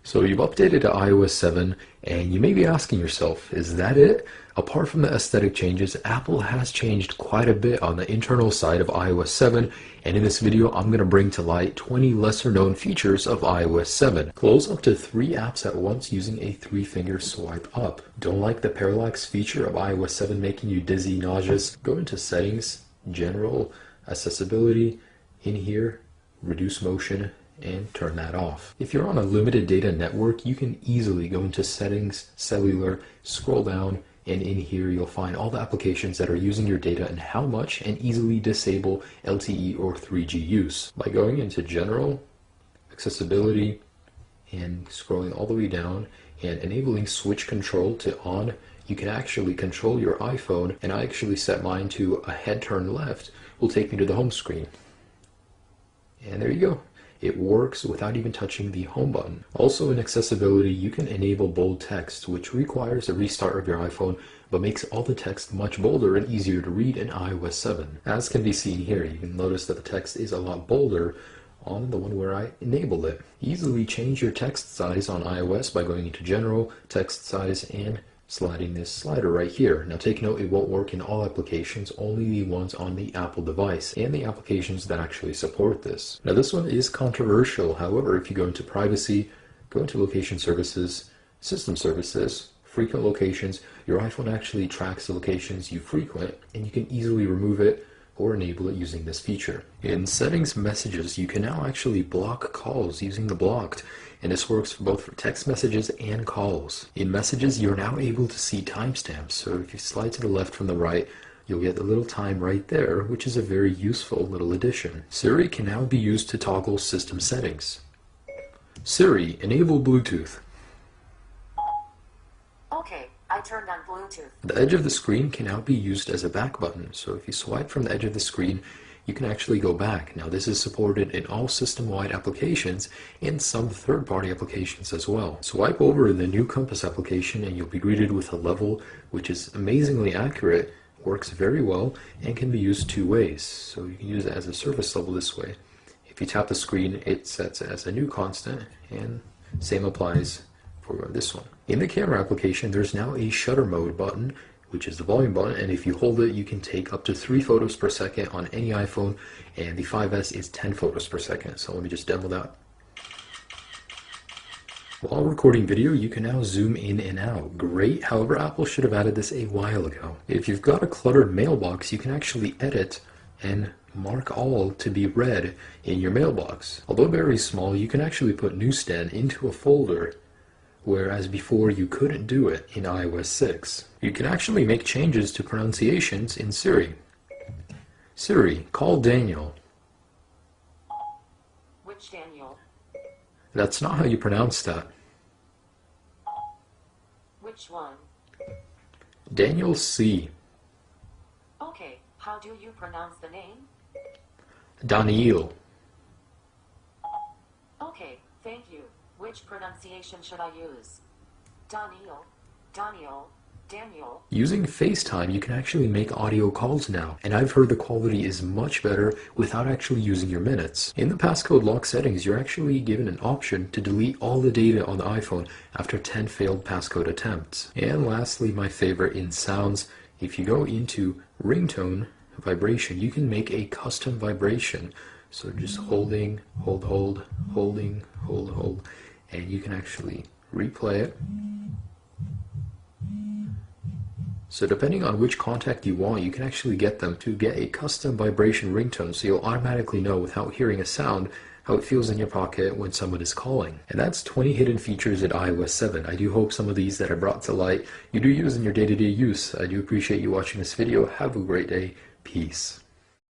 So you've updated to iOS 7 and you may be asking yourself, is that it? Apart from the aesthetic changes, Apple has changed quite a bit on the internal side of iOS 7, and in this video I'm going to bring to light 20 lesser known features of iOS 7. Close up to 3 apps at once using a 3-finger swipe up. Don't like the parallax feature of iOS 7 making you dizzy, nauseous? Go into Settings, General, Accessibility, in here, Reduce Motion, and turn that off. If you're on a limited data network, you can easily go into Settings, Cellular, scroll down, and in here you'll find all the applications that are using your data and how much, and easily disable LTE or 3G use. By going into General, Accessibility, and scrolling all the way down and enabling switch control to on, you can actually control your iPhone, and I actually set mine to a head turn left, will take me to the home screen. And there you go. It works without even touching the home button. Also in accessibility, you can enable bold text, which requires a restart of your iPhone, but makes all the text much bolder and easier to read in iOS 7. As can be seen here, you can notice that the text is a lot bolder on the one where I enabled it. Easily change your text size on iOS by going into General, Text Size, and sliding this slider right here. Now take note, it won't work in all applications, only the ones on the Apple device and the applications that actually support this. Now this one is controversial. However, if you go into Privacy, go into Location Services, System Services, Frequent Locations, your iPhone actually tracks the locations you frequent, and you can easily remove it or enable it using this feature. In Settings Messages, you can now actually block calls using the blocked, and this works both for text messages and calls. In Messages, you're now able to see timestamps, so if you slide to the left from the right, you'll get the little time right there, which is a very useful little addition. Siri can now be used to toggle system settings. Siri, enable Bluetooth. Okay, I turned on Bluetooth. The edge of the screen can now be used as a back button, so if you swipe from the edge of the screen, you can actually go back. Now this is supported in all system-wide applications and some third-party applications as well. Swipe over the new Compass application and you'll be greeted with a level which is amazingly accurate, works very well, and can be used 2 ways. So you can use it as a surface level this way. If you tap the screen, it sets as a new constant, and same applies for this one. In the camera application, there's now a shutter mode button, which is the volume button, and if you hold it, you can take up to 3 photos per second on any iPhone, and the 5S is 10 photos per second. So let me just demo that. While recording video, you can now zoom in and out. Great, however, Apple should have added this a while ago. If you've got a cluttered mailbox, you can actually edit and mark all to be read in your mailbox. Although very small, you can actually put Newsstand into a folder, whereas before you couldn't do it in iOS 6. You can actually make changes to pronunciations in Siri. Siri, call Daniel. Which Daniel? That's not how you pronounce that. Which one? Daniel C. Okay, how do you pronounce the name? Daniel. Okay, thank you. Which pronunciation should I use? Daniel, Daniel, Daniel. Using FaceTime, you can actually make audio calls now, and I've heard the quality is much better without actually using your minutes. In the passcode lock settings, you're actually given an option to delete all the data on the iPhone after 10 failed passcode attempts. And lastly, my favorite in sounds, if you go into ringtone vibration, you can make a custom vibration. So just holding, holding, hold, and you can actually replay it. So depending on which contact you want, you can actually get them to get a custom vibration ringtone, so you'll automatically know without hearing a sound how it feels in your pocket when someone is calling. And that's 20 hidden features in iOS 7. I do hope some of these that I brought to light you do use in your day-to-day use. I do appreciate you watching this video. Have a great day. Peace.